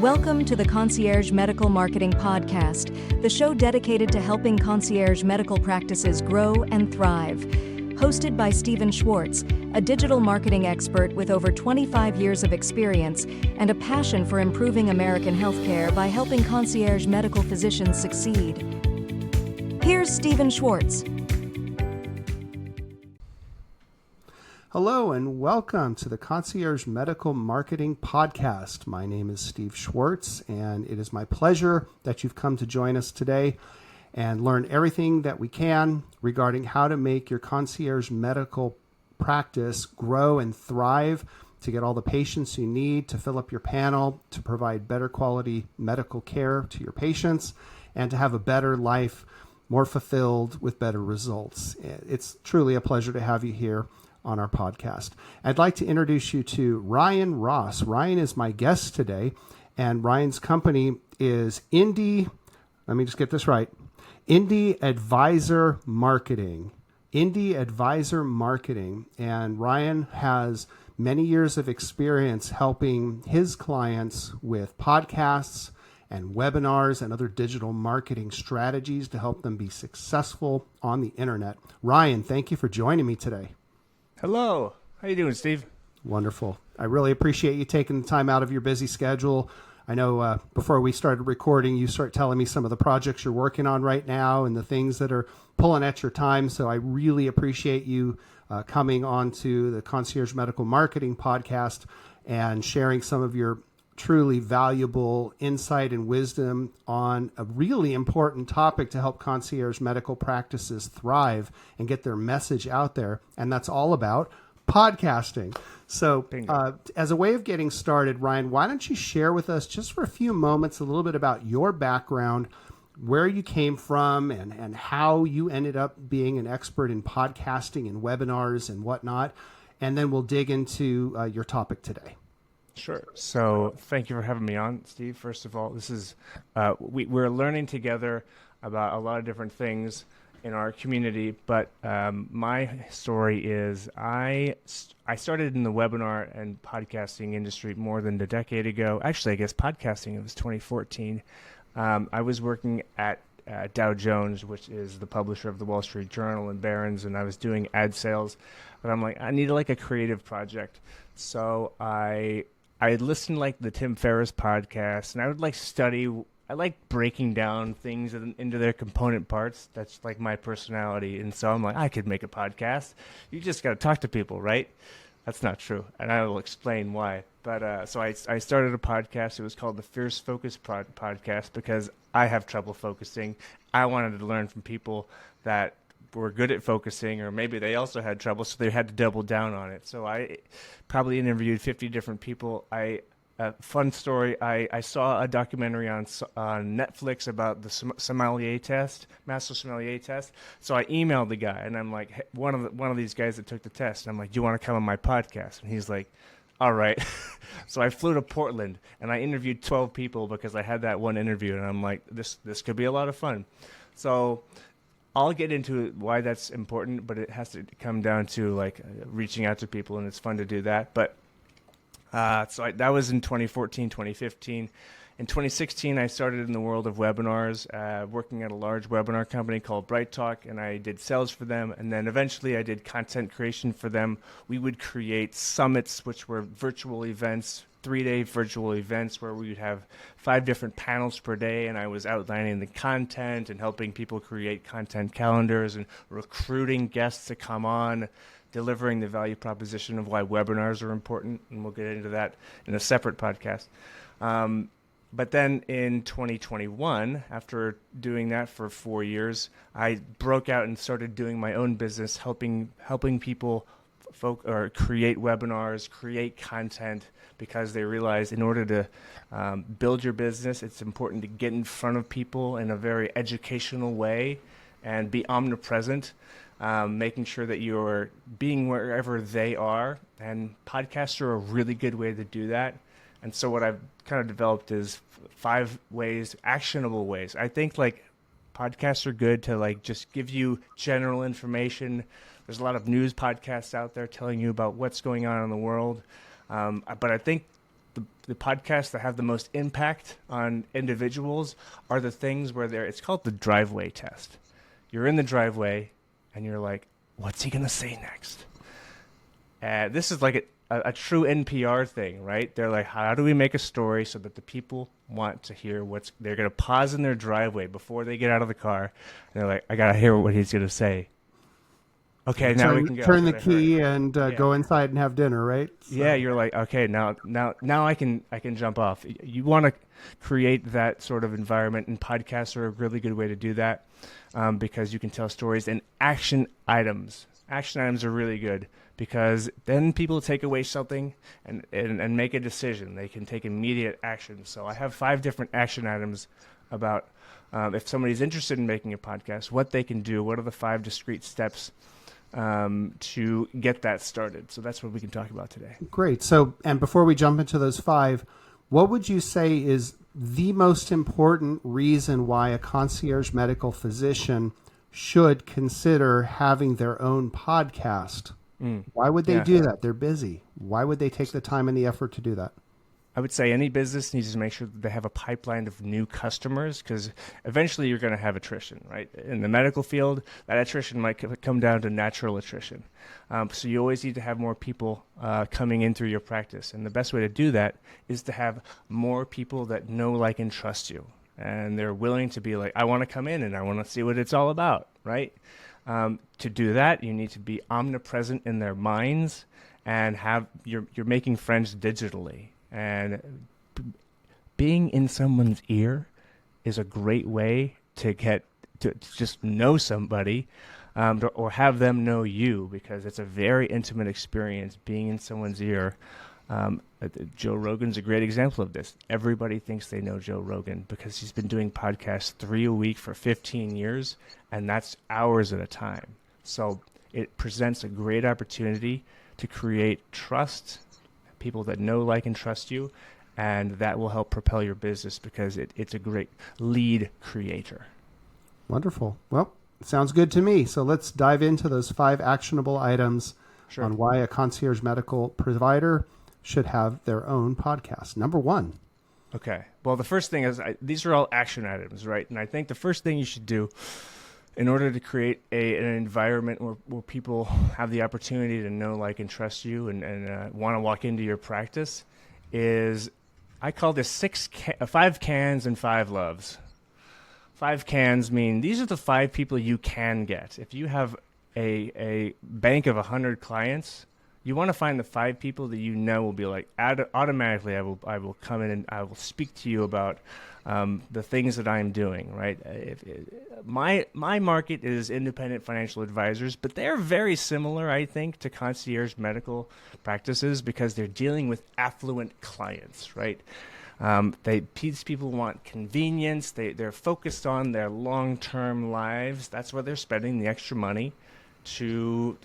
Welcome to the Concierge Medical Marketing Podcast, the show dedicated to helping concierge medical practices grow and thrive. Hosted by Steven Schwarz, a digital marketing expert with over 25 years of experience and a passion for improving American healthcare by helping concierge medical physicians succeed. Here's Steven Schwarz. Hello and welcome to the Concierge Medical Marketing Podcast. My name is Steve Schwarz, and it is my pleasure that you've come to join us today and learn everything that we can regarding how to make your concierge medical practice grow and thrive, to get all the patients you need, to fill up your panel, to provide better quality medical care to your patients, and to have a better life, more fulfilled with better results. It's truly a pleasure to have you here on our podcast. I'd like to introduce you to Ryan Ross. Ryan is my guest today, and Ryan's company is Indie Advisor Marketing. Indie Advisor Marketing. And Ryan has many years of experience helping his clients with podcasts and webinars and other digital marketing strategies to help them be successful on the internet. Ryan, thank you for joining me today. Hello. How you doing, Steve? Wonderful. I really appreciate you taking the time out of your busy schedule. I know before we started recording, you start telling me some of the projects you're working on right now and the things that are pulling at your time. So I really appreciate you coming on to the Concierge Medical Marketing Podcast and sharing some of your truly valuable insight and wisdom on a really important topic to help concierge medical practices thrive and get their message out there. And that's all about podcasting. So as a way of getting started, Ryan, why don't you share with us just for a few moments a little bit about your background, where you came from, and how you ended up being an expert in podcasting and webinars and whatnot. And then we'll dig into your topic today. Sure. So thank you for having me on, Steve. First of all, this is we're learning together about a lot of different things in our community. But my story is I started in the webinar and podcasting industry more than a decade ago. Actually, I guess podcasting, it was 2014. I was working at Dow Jones, which is the publisher of the Wall Street Journal and Barron's, and I was doing ad sales. But I'm like, I need like a creative project. So I listened like the Tim Ferriss podcast, and I would like study. I like breaking down things into their component parts. That's like my personality. And so I'm like, I could make a podcast. You just got to talk to people, right? That's not true. And I will explain why. But so I started a podcast. It was called the Fierce Focus Podcast because I have trouble focusing. I wanted to learn from people that were good at focusing, or maybe they also had trouble, so they had to double down on it. So I probably interviewed 50 different people. Fun story, I saw a documentary on Netflix about the sommelier test, master sommelier test. So I emailed the guy, and I'm like, hey, one of these guys that took the test. And I'm like, do you want to come on my podcast? And he's like, all right. So I flew to Portland, and I interviewed 12 people because I had that one interview, and I'm like, this could be a lot of fun. So I'll get into why that's important, but it has to come down to like reaching out to people, and it's fun to do that. But that was in 2014, 2015. In 2016, I started in the world of webinars, working at a large webinar company called Bright Talk, and I did sales for them. And then eventually I did content creation for them. We would create summits, which were virtual events, 3-day virtual events where we would have 5 different panels per day, and I was outlining the content and helping people create content calendars and recruiting guests to come on, delivering the value proposition of why webinars are important, and we'll get into that in a separate podcast. But then in 2021, after doing that for 4 years, I broke out and started doing my own business, helping people create webinars, create content, because they realize in order to build your business, it's important to get in front of people in a very educational way and be omnipresent, making sure that you're being wherever they are. And podcasts are a really good way to do that. And so what I've kind of developed is 5 ways, actionable ways. I think like podcasts are good to like just give you general information. There's a lot of news podcasts out there telling you about what's going on in the world. But I think the podcasts that have the most impact on individuals are the things where it's called the driveway test. You're in the driveway and you're like, what's he going to say next? This is like a true NPR thing, right? They're like, how do we make a story so that the people want to hear they're going to pause in their driveway before they get out of the car. And they're like, I got to hear what he's going to say. Okay, now we can go. Turn the key and go inside and have dinner, right? So. Yeah, you're like, okay, now I can jump off. You want to create that sort of environment, and podcasts are a really good way to do that because you can tell stories and action items. Action items are really good because then people take away something and make a decision. They can take immediate action. So I have 5 different action items about if somebody's interested in making a podcast, what they can do, what are the 5 discrete steps to get that started. So that's what we can talk about today. Great. So, and before we jump into those 5, what would you say is the most important reason why a concierge medical physician should consider having their own podcast? Why would they do that? They're busy. Why would they take the time and the effort to do that? I would say any business needs to make sure that they have a pipeline of new customers because eventually you're going to have attrition, right? In the medical field, that attrition might come down to natural attrition. So you always need to have more people coming in through your practice. And the best way to do that is to have more people that know, like, and trust you. And they're willing to be like, I want to come in and I want to see what it's all about, right? To do that, you need to be omnipresent in their minds and you're making friends digitally. And being in someone's ear is a great way to get to just know somebody or have them know you, because it's a very intimate experience being in someone's ear. Joe Rogan's a great example of this. Everybody thinks they know Joe Rogan because he's been doing podcasts 3 a week for 15 years, and that's hours at a time. So it presents a great opportunity to create trust, people that know, like, and trust you, and that will help propel your business because it's a great lead creator. Wonderful. Well, sounds good to me. So let's dive into those 5 actionable items on why a concierge medical provider should have their own podcast. Number 1. Okay. Well, the first thing is these are all action items, right? And I think the first thing you should do in order to create an environment where people have the opportunity to know, like, and trust you and want to walk into your practice is, I call this 5 cans and 5 loves. 5 cans mean these are the 5 people you can get. If you have a bank of 100 clients, you want to find the 5 people that you know will be like, automatically I will come in and I will speak to you about the things that I'm doing, right? My market is independent financial advisors, but they're very similar, I think, to concierge medical practices because they're dealing with affluent clients, right? These people want convenience. They're focused on their long-term lives. That's why they're spending the extra money to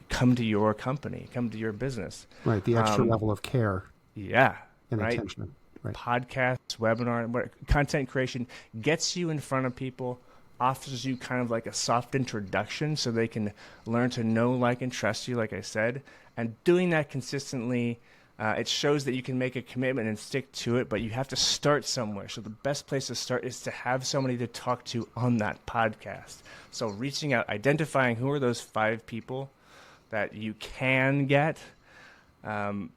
come to your company, come to your business. Right, the extra level of care. Yeah, and right? attention. Right. Podcasts, webinar, content creation gets you in front of people, offers you kind of like a soft introduction so they can learn to know, like, and trust you, like I said. And doing that consistently, it shows that you can make a commitment and stick to it, but you have to start somewhere. So the best place to start is to have somebody to talk to on that podcast. So reaching out, identifying who are those 5 people that you can get. You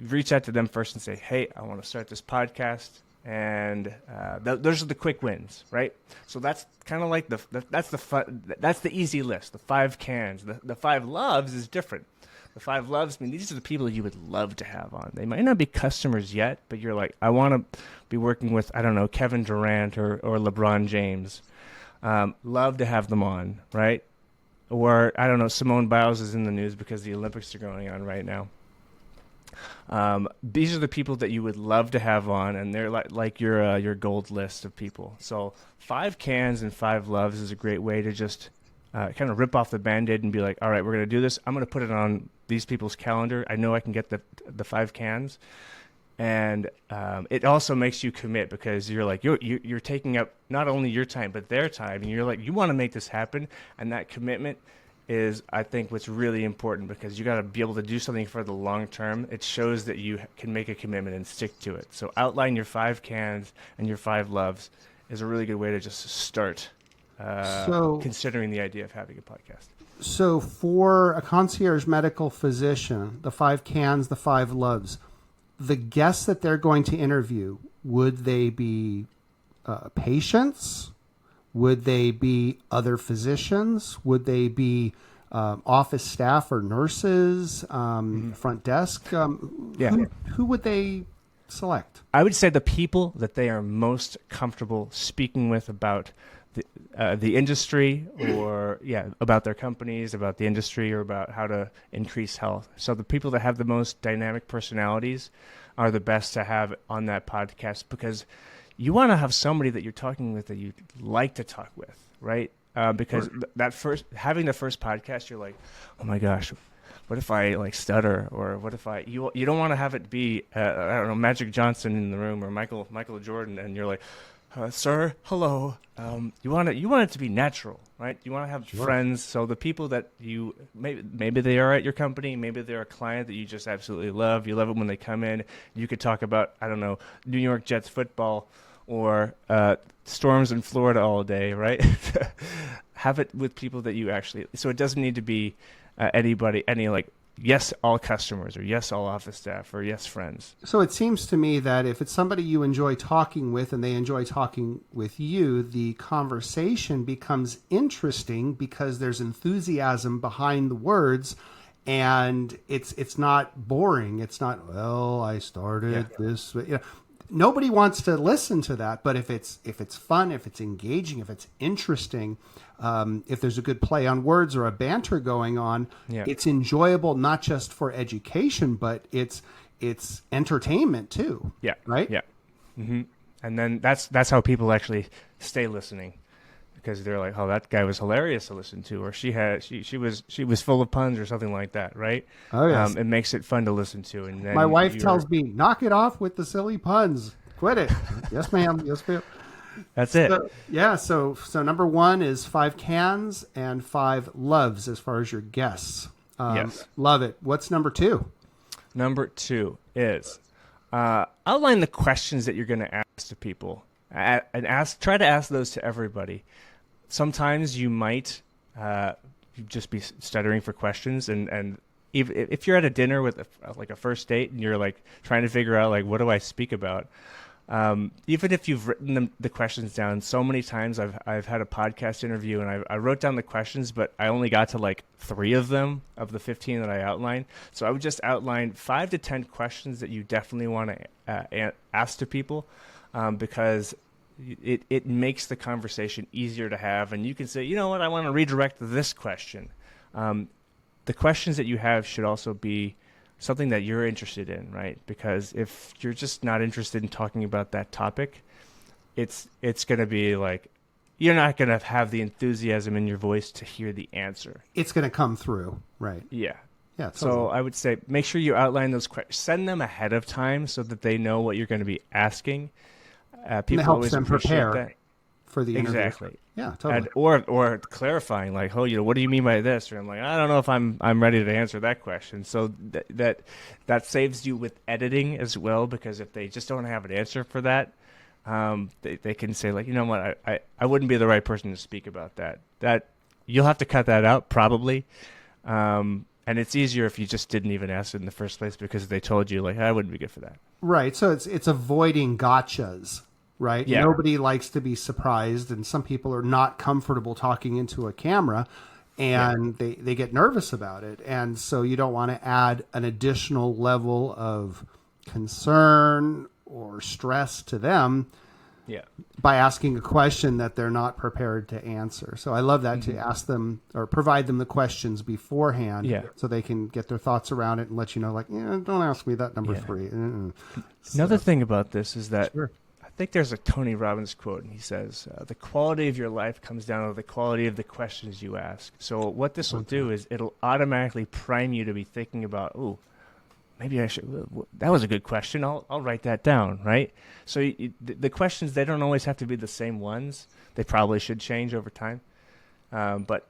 reach out to them first and say, hey, I want to start this podcast. And those are the quick wins, right? So that's kind of like that's the easy list, the 5 cans. The 5 loves is different. The 5 loves mean these are the people you would love to have on. They might not be customers yet, but you're like, I want to be working with, I don't know, Kevin Durant or LeBron James. Love to have them on, right? Or, I don't know, Simone Biles is in the news because the Olympics are going on right now. These are the people that you would love to have on, and they're like your gold list of people. So 5 cans and 5 loves is a great way to just kind of rip off the Band-Aid and be like, all right, we're going to do this. I'm going to put it on these people's calendar. I know I can get the 5 cans. And it also makes you commit because you're like, you're taking up not only your time, but their time. And you're like, you want to make this happen. And that commitment is, I think, what's really important, because you got to be able to do something for the long term. It shows that you can make a commitment and stick to it. So outline your 5 cans and your 5 loves is a really good way to just start considering the idea of having a podcast. So for a concierge medical physician, the 5 cans, the 5 loves, the guests that they're going to interview, would they be patients? Would they be other physicians? Would they be office staff or nurses, front desk? Who would they select? I would say the people that they are most comfortable speaking with about the industry, or about their companies, about the industry, or about how to increase health. So the people that have the most dynamic personalities are the best to have on that podcast, because you want to have somebody that you're talking with that you like to talk with, right? Because having the first podcast, you're like, oh my gosh, what if I like stutter, or what if you don't want to have it be I don't know, Magic Johnson in the room, or Michael Jordan, and you're like, sir, hello. You want it to be natural, right? You want to have friends. So the people that you maybe they are at your company, maybe they're a client that you just absolutely love. You love it when they come in. You could talk about, I don't know, New York Jets football, or storms in Florida all day, right? Have it with people that you actually. So it doesn't need to be any like yes all customers, or yes all office staff, or yes friends. So it seems to me that if it's somebody you enjoy talking with and they enjoy talking with you, the conversation becomes interesting because there's enthusiasm behind the words, and it's not boring. It's not, well, I started this. Nobody wants to listen to that, but if it's fun, if it's engaging, if it's interesting, if there's a good play on words or a banter going on, it's enjoyable, not just for education, but it's entertainment too. Yeah. Right. Yeah. Mm-hmm. And then that's how people actually stay listening, because they're like, oh, that guy was hilarious to listen to, or she was full of puns, or something like that, right? Oh yes. It makes it fun to listen to. And then my wife tells me, knock it off with the silly puns. Quit it. Yes, ma'am. Yes, ma'am. That's it. So number 1 is 5 cans and 5 loves as far as your guests. Yes. Love it. What's number 2? Number 2 is outline the questions that you're going to ask to people, and try to ask those to everybody. Sometimes you might just be stuttering for questions, and if you're at a dinner with a first date and you're like trying to figure out like, what do I speak about? Even if you've written the questions down, so many times I've had a podcast interview and I wrote down the questions, but I only got to like 3 of them of the 15 that I outlined. So I would just outline 5 to 10 questions that you definitely want to ask to people, because it makes the conversation easier to have. And you can say, you know what, I want to redirect this question. The questions that you have should also be something that you're interested in, right? Because if you're just not interested in talking about that topic, it's going to be like, you're not going to have the enthusiasm in your voice to hear the answer. It's going to come through, right? Yeah. Yeah. Totally. So I would say make sure you outline those questions. Send them ahead of time so that they know what you're going to be asking. People helps them prepare for the interview. Exactly. Yeah, totally. Or clarifying, like, oh, what do you mean by this? Or I'm like, I don't know if I'm ready to answer that question. So that saves you with editing as well, because if they just don't have an answer for that, they can say like, you know what, I wouldn't be the right person to speak about that. That you'll have to cut that out probably. And it's easier if you just didn't even ask it in the first place, because they told you like, I wouldn't be good for that. Right. So it's avoiding gotchas. Right? Yeah. Nobody likes to be surprised, and some people are not comfortable talking into a camera, and they get nervous about it. And so you don't want to add an additional level of concern or stress to them by asking a question that they're not prepared to answer. So I love that, to ask them or provide them the questions beforehand so they can get their thoughts around it and let you know, like, don't ask me that number 3. Another thing about this is that I think there's a Tony Robbins quote, and he says, the quality of your life comes down to the quality of the questions you ask. So what this will do is it'll automatically prime you to be thinking about, ooh, maybe I should, that was a good question. I'll write that down, right? So the questions, they don't always have to be the same ones. They probably should change over time. But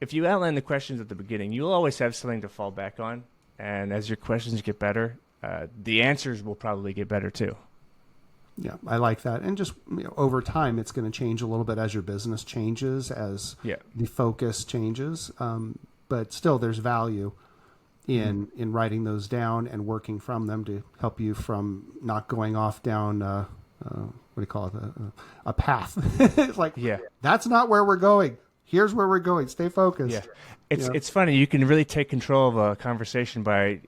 if you outline the questions at the beginning, you'll always have something to fall back on. And as your questions get better, the answers will probably get better too. Yeah, I like that. And just over time, it's going to change a little bit as your business changes, as the focus changes. But still, there's value in writing those down and working from them to help you from not going off down, what do you call it, a path. It's like, that's not where we're going. Here's where we're going. Stay focused. Yeah, it's funny. You can really take control of a conversation by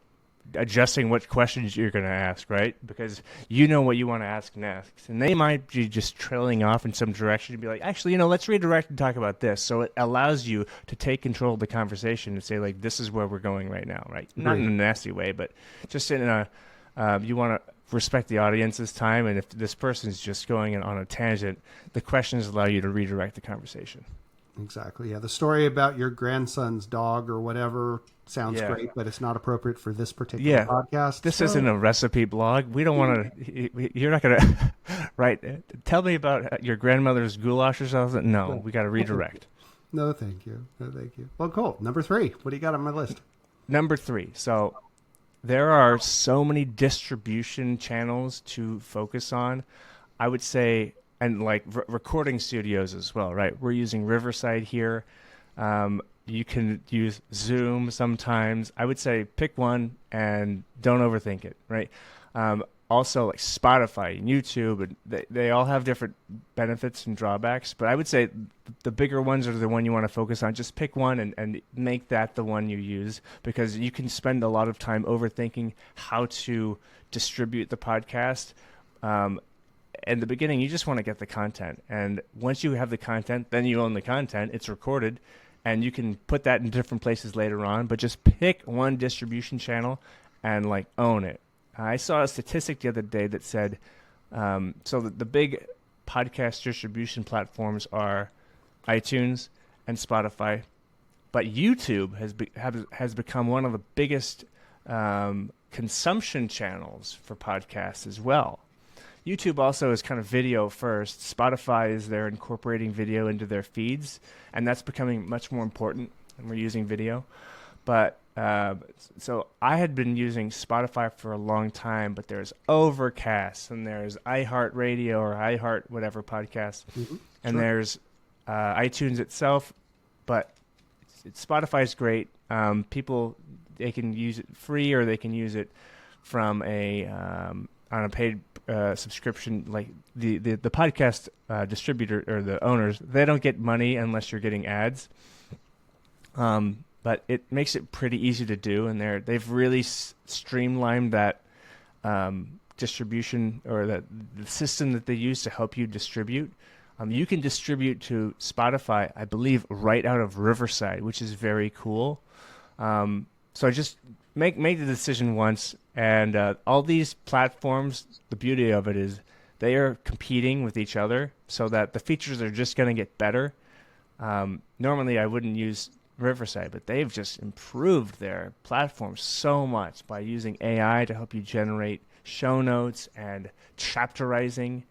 adjusting what questions you're going to ask, right? Because you know what you want to ask next. And they might be just trailing off in some direction and be like, actually, let's redirect and talk about this. So it allows you to take control of the conversation and say, like, this is where we're going right now, right? Not in a nasty way, but just in a, you want to respect the audience's time. And if this person's just going on a tangent, the questions allow you to redirect the conversation. Exactly. Yeah. The story about your grandson's dog or whatever sounds great, but it's not appropriate for this particular podcast. This isn't a recipe blog. We don't want to, you're not going to, right? Tell me about your grandmother's goulash or something. No, we got to redirect. No, thank you. No, thank you. Well, cool. Number 3. What do you got on my list? Number 3. So there are so many distribution channels to focus on. I would say, and like recording studios as well, right? We're using Riverside here. You can use Zoom sometimes. I would say pick one and don't overthink it, right? Also, like Spotify and YouTube, and they all have different benefits and drawbacks. But I would say the bigger ones are the one you want to focus on. Just pick one and make that the one you use, because you can spend a lot of time overthinking how to distribute the podcast. In the beginning, you just want to get the content. And once you have the content, then you own the content. It's recorded, and you can put that in different places later on. But just pick one distribution channel and, like, own it. I saw a statistic the other day that said, so the big podcast distribution platforms are iTunes and Spotify. But YouTube has become one of the biggest consumption channels for podcasts as well. YouTube also is kind of video first. Spotify is they're incorporating video into their feeds, and that's becoming much more important, and we're using video. But so I had been using Spotify for a long time, but there's Overcast, and there's iHeartRadio or iHeart whatever podcast, and there's iTunes itself. But Spotify is great. People, they can use it free, or they can use it from on a paid subscription. Like the podcast distributor or the owners, they don't get money unless you're getting ads. But it makes it pretty easy to do, and they've really streamlined that distribution, or the system that they use to help you distribute. You can distribute to Spotify, I believe, right out of Riverside, which is very cool. So just make the decision once. And all these platforms, the beauty of it is they are competing with each other, so that the features are just going to get better. Normally, I wouldn't use Riverside, but they've just improved their platform so much by using AI to help you generate show notes and chapterizing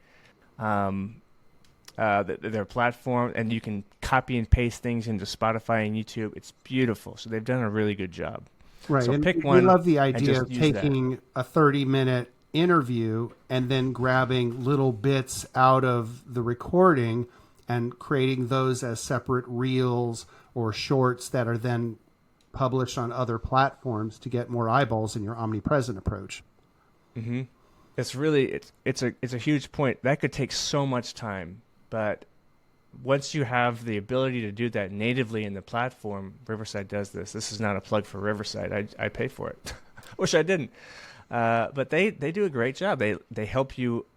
their platform, and you can copy and paste things into Spotify and YouTube. It's beautiful. So they've done a really good job. Right. So and pick one. We love the idea of taking a 30-minute interview and then grabbing little bits out of the recording and creating those as separate reels or shorts that are then published on other platforms to get more eyeballs in your omnipresent approach. Mm-hmm. It's really it's a huge point. That could take so much time, but once you have the ability to do that natively in the platform, Riverside does this. This is not a plug for Riverside. I pay for it. Wish I didn't. But they do a great job. They help you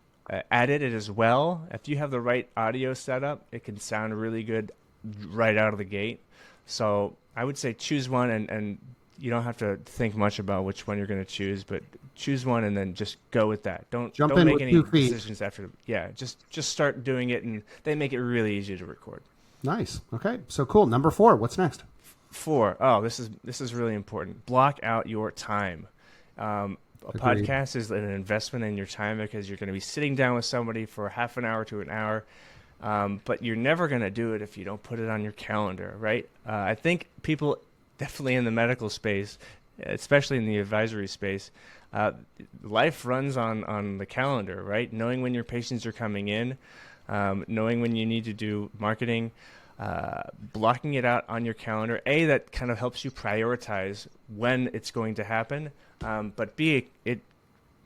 edit it as well. If you have the right audio setup, it can sound really good right out of the gate. So I would say choose one, and you don't have to think much about which one you're going to choose, but choose one and then just go with that. Don't make any decisions after. Yeah, just start doing it, and they make it really easy to record. Nice. Okay, so cool. Number 4. What's next? 4. Oh, this is really important. Block out your time. A podcast is an investment in your time, because you're going to be sitting down with somebody for half an hour to an hour. But you're never going to do it if you don't put it on your calendar, right? I think people definitely in the medical space, especially in the advisory space, life runs on the calendar, right? Knowing when your patients are coming in, knowing when you need to do marketing, blocking it out on your calendar. A, that kind of helps you prioritize when it's going to happen. But B, it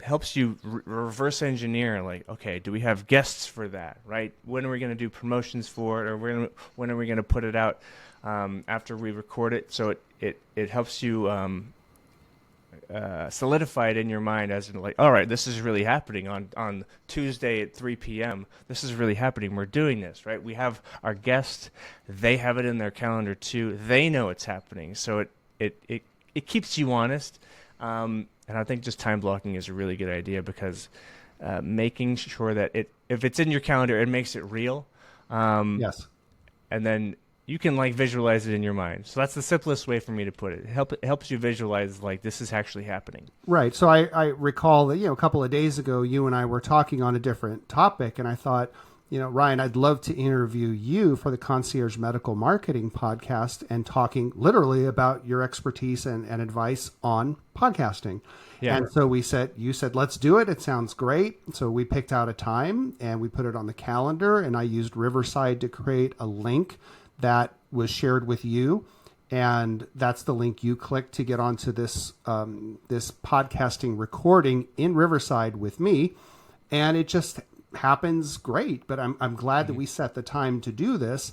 helps you reverse engineer, like, okay, do we have guests for that, right? When are we going to do promotions for it, or when are we going to put it out after we record it? So it helps you solidify it in your mind as in, like, all right, this is really happening on Tuesday at 3 p.m. This is really happening. We're doing this, right? We have our guests. They have it in their calendar too. They know it's happening. So it keeps you honest. And I think just time blocking is a really good idea, because making sure that if it's in your calendar, it makes it real. Yes. And then you can like visualize it in your mind. So that's the simplest way for me to put it. It helps you visualize, like, this is actually happening. Right. So I recall that, a couple of days ago, you and I were talking on a different topic, and I thought, Ryan, I'd love to interview you for the Concierge Medical Marketing Podcast, and talking literally about your expertise and advice on podcasting. Yeah. And so you said, let's do it. It sounds great. So we picked out a time and we put it on the calendar, and I used Riverside to create a link that was shared with you. And that's the link you click to get onto this podcasting recording in Riverside with me. And it just happens great. But I'm glad that we set the time to do this.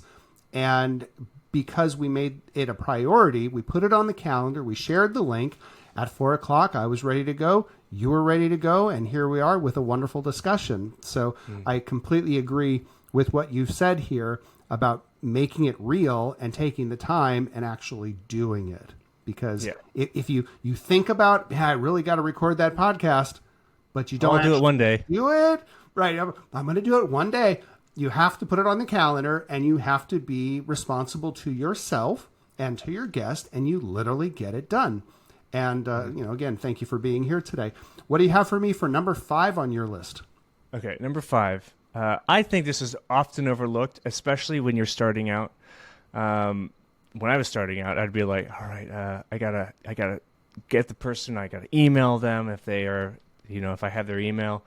And because we made it a priority, we put it on the calendar. We shared the link. At 4 o'clock, I was ready to go. You were ready to go. And here we are with a wonderful discussion. So I completely agree with what you've said here about making it real and taking the time and actually doing it. Because if you think about, I really got to record that podcast, but you don't do it one day. Do it. Right. I'm going to do it one day. You have to put it on the calendar, and you have to be responsible to yourself and to your guest, and you literally get it done. And, again, thank you for being here today. What do you have for me for number 5 on your list? Okay, number 5. I think this is often overlooked, especially when you're starting out. When I was starting out, I'd be like, all right, I gotta get the person. I gotta email them if they are, if I have their email.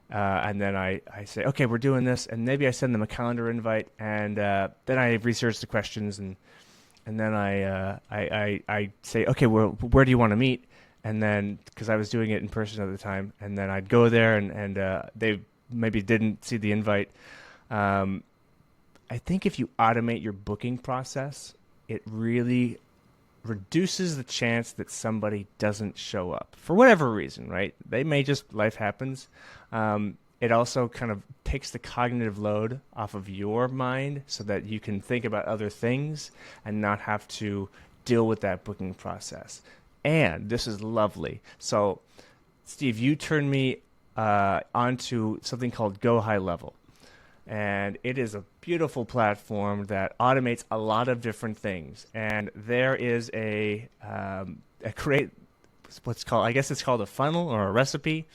And then I say, okay, we're doing this. And maybe I send them a calendar invite. And then I research the questions, and then I say, okay, well, where do you want to meet? And then, because I was doing it in person at the time, and then I'd go there, and they maybe didn't see the invite. I think if you automate your booking process, it really reduces the chance that somebody doesn't show up for whatever reason, right? They may just, life happens. It also kind of takes the cognitive load off of your mind so that you can think about other things and not have to deal with that booking process. And this is lovely. So, Steve, you turned me onto something called Go High Level. And it is a beautiful platform that automates a lot of different things. And there is what's called, I guess it's called a funnel or a recipe,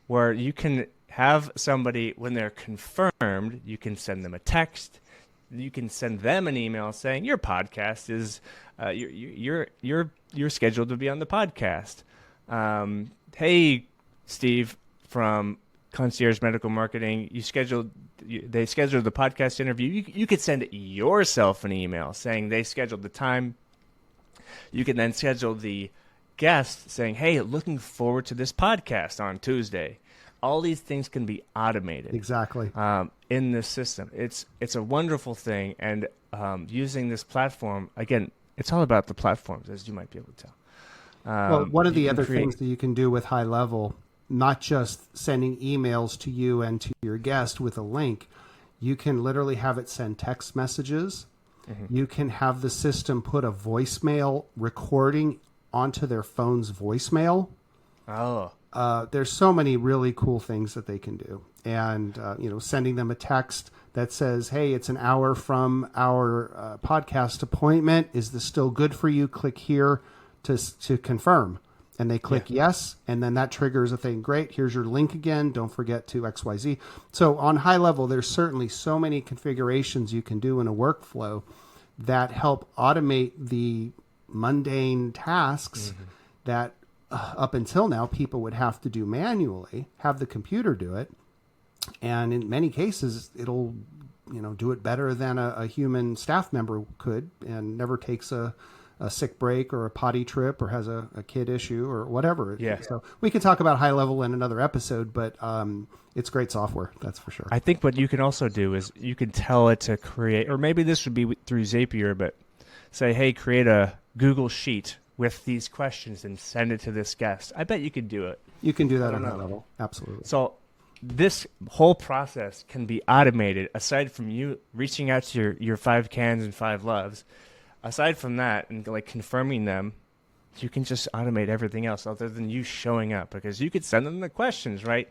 where you can have somebody, when they're confirmed, you can send them a text. You can send them an email saying your podcast is you're scheduled to be on the podcast. Hey, Steve from Concierge Medical Marketing, they scheduled the podcast interview. You could send yourself an email saying they scheduled the time. You can then schedule the guest saying, hey, looking forward to this podcast on Tuesday. All these things can be automated. Exactly. In this system. It's a wonderful thing. And using this platform, again, it's all about the platforms, as you might be able to tell. Well, one of the other things that you can do with High Level, not just sending emails to you and to your guest with a link, you can literally have it send text messages. Mm-hmm. You can have the system put a voicemail recording onto their phone's voicemail. Oh. There's so many really cool things that they can do. And, sending them a text that says, hey, it's an hour from our podcast appointment. Is this still good for you? Click here to confirm. and they click yes, and then that triggers a thing. Great, here's your link again. Don't forget to XYZ. So on high level, there's certainly so many configurations you can do in a workflow that help automate the mundane tasks that up until now people would have to do manually, have the computer do it. And in many cases, it'll do it better than a human staff member could, and never takes a sick break or a potty trip or has a kid issue or whatever. Yeah. So we can talk about high level in another episode, but it's great software. That's for sure. I think what you can also do is you can tell it to create, or maybe this would be through Zapier, but say, hey, create a Google Sheet with these questions and send it to this guest. I bet you could do it. You can do that on that level. Absolutely. So this whole process can be automated, aside from you reaching out to your 5 cans and 5 loves. Aside from that and like confirming them, you can just automate everything else other than you showing up, because you could send them the questions, right?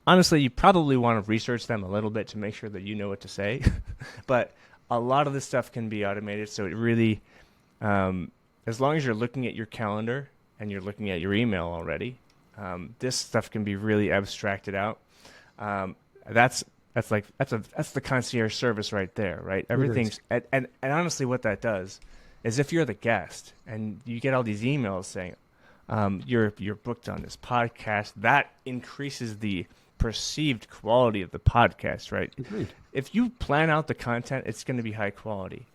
Honestly, you probably want to research them a little bit to make sure that you know what to say. But a lot of this stuff can be automated. So it really, as long as you're looking at your calendar and you're looking at your email already, this stuff can be really abstracted out. That's the concierge service right there, right? Everything's and honestly, what that does is if you're the guest and you get all these emails saying you're booked on this podcast, that increases the perceived quality of the podcast, right? Agreed. If you plan out the content, it's going to be high quality.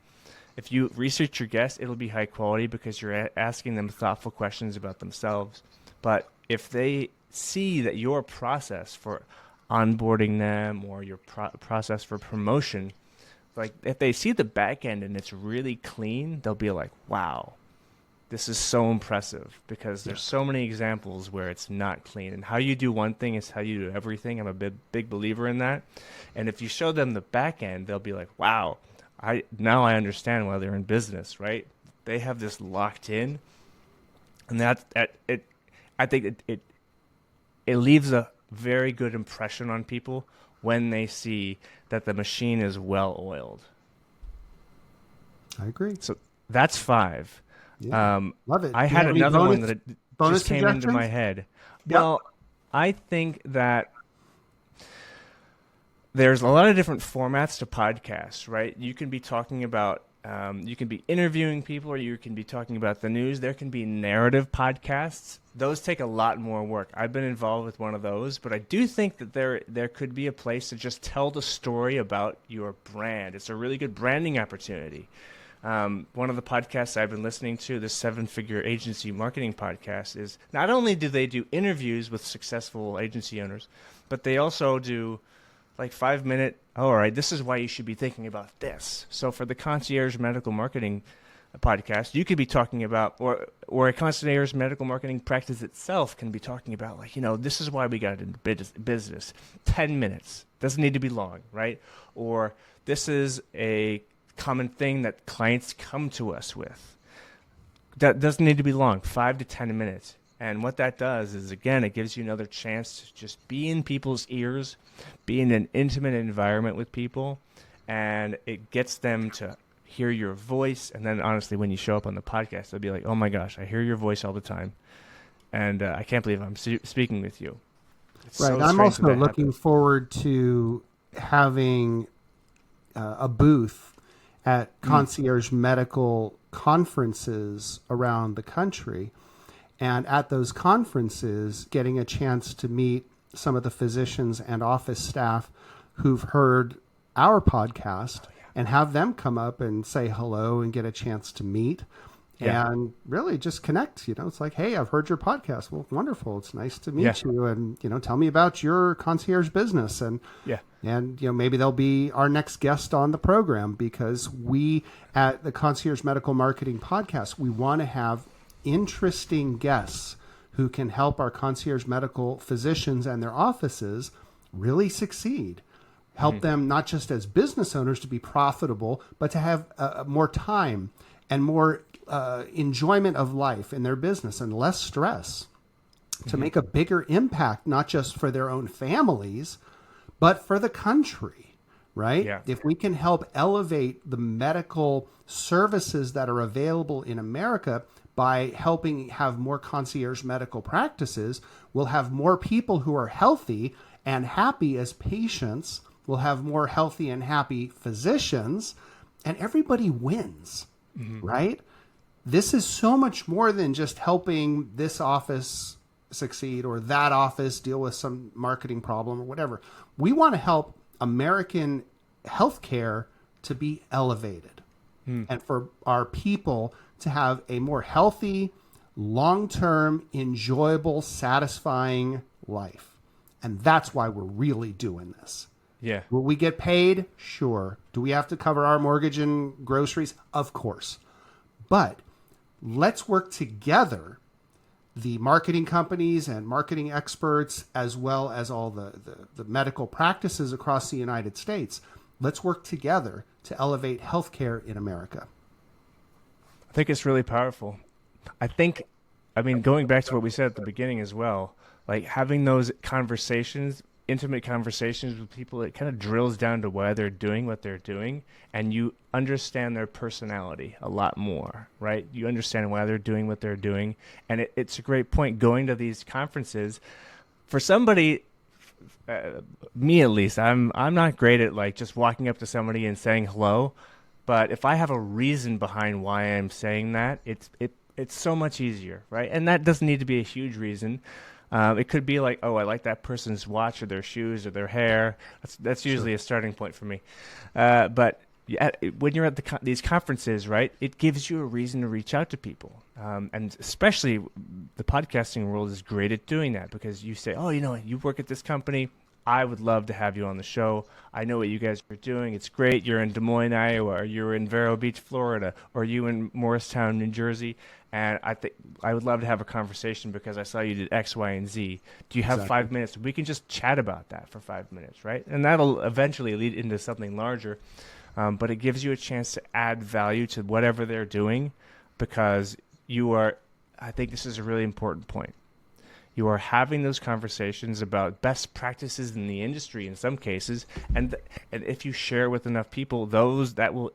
If you research your guests, it'll be high quality because you're asking them thoughtful questions about themselves. But if they see that your process for onboarding them or your process for promotion, like if they see the back end and it's really clean, they'll be like, wow, this is so impressive, because there's so many examples where it's not clean. And how you do one thing is how you do everything. I'm a big believer in that. And if you show them the back end, they'll be like, wow, now I understand why they're in business, right? They have this locked in, and I think it leaves a very good impression on people when they see that the machine is well oiled. I agree. So that's 5. Yeah. Love it. I had another one that bonus just came into my head. Yep. Well, I think that there's a lot of different formats to podcasts, right? You can be talking about, you can be interviewing people, or you can be talking about the news. There can be narrative podcasts. Those take a lot more work. I've been involved with one of those, but I do think that there could be a place to just tell the story about your brand. It's a really good branding opportunity. One of the podcasts I've been listening to, the 7-Figure Agency Marketing Podcast, is not only do they do interviews with successful agency owners, but they also do like 5-minute, all right, this is why you should be thinking about this. So for the Concierge Medical Marketing Podcast, you could be talking about, or a concierge medical marketing practice itself can be talking about, like, this is why we got into business. 10 minutes. Doesn't need to be long, right? Or this is a common thing that clients come to us with. That doesn't need to be long, 5 to 10 minutes. And what that does is, again, it gives you another chance to just be in people's ears, be in an intimate environment with people, and it gets them to hear your voice. And then, honestly, when you show up on the podcast, they'll be like, oh, my gosh, I hear your voice all the time, and I can't believe I'm speaking with you. It's right. So I'm strange also that looking happens. forward to having a booth at concierge medical conferences around the country. And at those conferences, getting a chance to meet some of the physicians and office staff who've heard our podcast and have them come up and say hello and get a chance to meet and really just connect. It's like, hey, I've heard your podcast. Well, wonderful. It's nice to meet you. And, tell me about your concierge business. And, maybe they'll be our next guest on the program, because we at the Concierge Medical Marketing Podcast, we want to have interesting guests who can help our concierge medical physicians and their offices really succeed. Help them not just as business owners to be profitable, but to have more time and more enjoyment of life in their business and less stress, to make a bigger impact, not just for their own families, but for the country, right? Yeah. If we can help elevate the medical services that are available in America by helping have more concierge medical practices, we'll have more people who are healthy and happy as patients. We'll have more healthy and happy physicians, and everybody wins, right? This is so much more than just helping this office succeed or that office deal with some marketing problem or whatever. We want to help American healthcare to be elevated and for our people to have a more healthy, long-term, enjoyable, satisfying life. And that's why we're really doing this. Yeah. Will we get paid? Sure. Do we have to cover our mortgage and groceries? Of course. But let's work together, the marketing companies and marketing experts, as well as all the medical practices across the United States. Let's work together to elevate healthcare in America. I think it's really powerful. Going back to what we said at the beginning as well, like having those conversations, intimate conversations with people, it kind of drills down to why they're doing what they're doing, and you understand their personality a lot more, right? You understand why they're doing what they're doing, and it's a great point going to these conferences. For somebody, me at least, I'm not great at like just walking up to somebody and saying hello, but if I have a reason behind why I'm saying that, it's so much easier, right? And that doesn't need to be a huge reason. It could be like, oh, I like that person's watch or their shoes or their hair. That's usually a starting point for me. But when you're at these conferences, right, it gives you a reason to reach out to people. And especially the podcasting world is great at doing that because you say, oh, you work at this company. I would love to have you on the show. I know what you guys are doing. It's great. You're in Des Moines, Iowa, or you're in Vero Beach, Florida, or you in Morristown, New Jersey. And I think I would love to have a conversation because I saw you did X, Y, and Z. Do you have 5 minutes? We can just chat about that for 5 minutes, right? And that'll eventually lead into something larger. But it gives you a chance to add value to whatever they're doing because I think this is a really important point. You are having those conversations about best practices in the industry in some cases, and if you share with enough people, the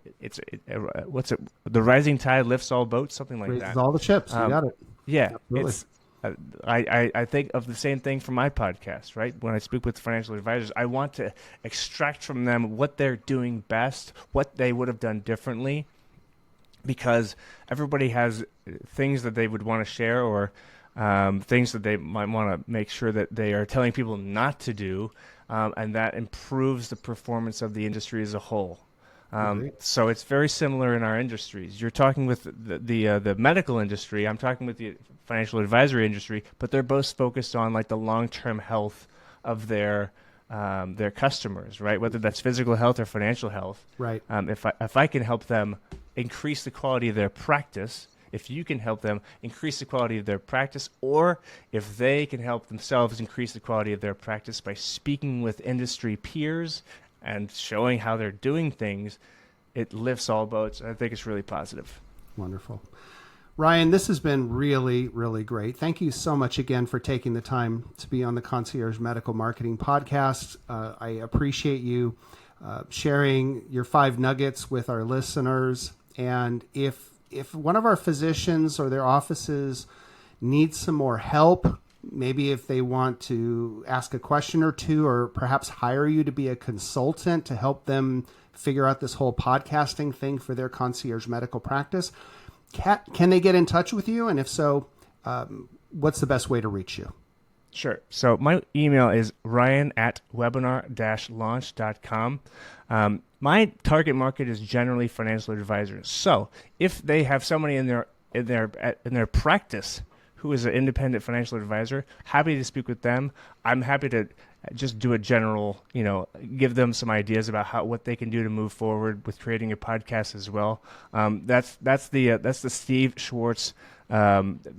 rising tide lifts all boats, something like Raises that. all the chips. You got it. Yeah, Absolutely. I think of the same thing for my podcast, right? When I speak with financial advisors, I want to extract from them what they're doing best, what they would have done differently, because everybody has things that they would want to share or things that they might want to make sure that they are telling people not to do, and that improves the performance of the industry as a whole. So it's very similar in our industries. You're talking with the medical industry. I'm talking with the financial advisory industry, but they're both focused on like the long-term health of their customers, right? Whether that's physical health or financial health. Right. If I can help them increase the quality of their practice, if you can help them increase the quality of their practice, or if they can help themselves increase the quality of their practice by speaking with industry peers and showing how they're doing things, it lifts all boats. I think it's really positive. Wonderful. Ryan, this has been really, really great. Thank you so much again for taking the time to be on the Concierge Medical Marketing Podcast. I appreciate you sharing your 5 nuggets with our listeners. And if one of our physicians or their offices needs some more help, maybe if they want to ask a question or two, or perhaps hire you to be a consultant to help them figure out this whole podcasting thing for their concierge medical practice, can they get in touch with you? And if so, what's the best way to reach you? Sure. So my email is ryan@webinar-launch.com. My target market is generally financial advisors. So if they have somebody in their practice who is an independent financial advisor, happy to speak with them. I'm happy to just do a general, give them some ideas about what they can do to move forward with creating a podcast as well. That's the Steve Schwarz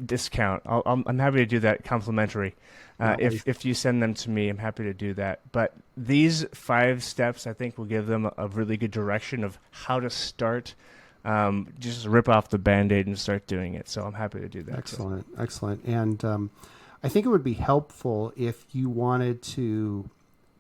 discount. I'm happy to do that complimentary. If you send them to me, I'm happy to do that. But these 5 steps, I think, will give them a really good direction of how to start. Just rip off the Band-Aid and start doing it. So I'm happy to do that. Excellent. And I think it would be helpful if you wanted to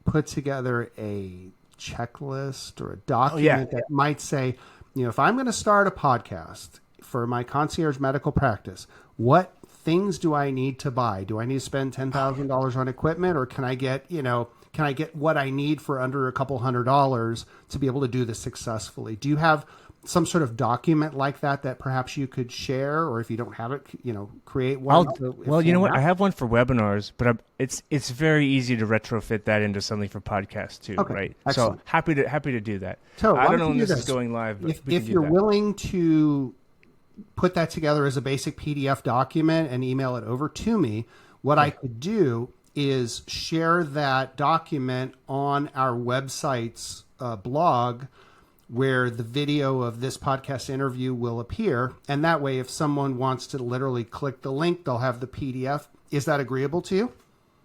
put together a checklist or a document that might say, if I'm going to start a podcast for my concierge medical practice, what things do I need to buy? Do I need to spend $10,000 on equipment, or can I get, can I get what I need for under a couple $100s to be able to do this successfully? Do you have some sort of document like that perhaps you could share, or if you don't have it, create one? Well, you know what? I have one for webinars, but it's very easy to retrofit that into something for podcasts too, right? Excellent. So happy to do that. So I don't know when this is going live, but if you're willing to put that together as a basic PDF document and email it over to me, what I could do is share that document on our website's blog, where the video of this podcast interview will appear. And that way, if someone wants to literally click the link, they'll have the PDF. Is that agreeable to you?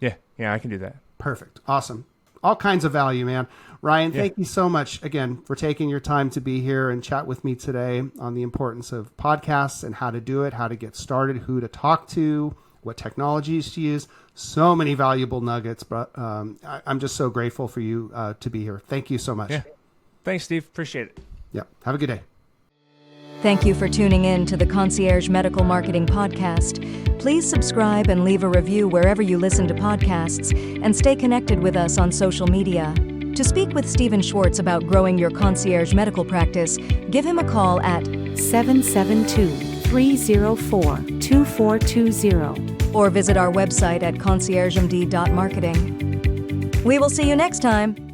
Yeah, I can do that. Perfect. Awesome. All kinds of value, man. Ryan, thank you so much again for taking your time to be here and chat with me today on the importance of podcasts and how to do it, how to get started, who to talk to, what technologies to use. So many valuable nuggets, but I'm just so grateful for you to be here. Thank you so much. Yeah. Thanks, Steve. Appreciate it. Yeah. Have a good day. Thank you for tuning in to the Concierge Medical Marketing Podcast. Please subscribe and leave a review wherever you listen to podcasts, and stay connected with us on social media. To speak with Steven Schwarz about growing your concierge medical practice, give him a call at 772-304-2420 or visit our website at conciergemd.marketing. We will see you next time.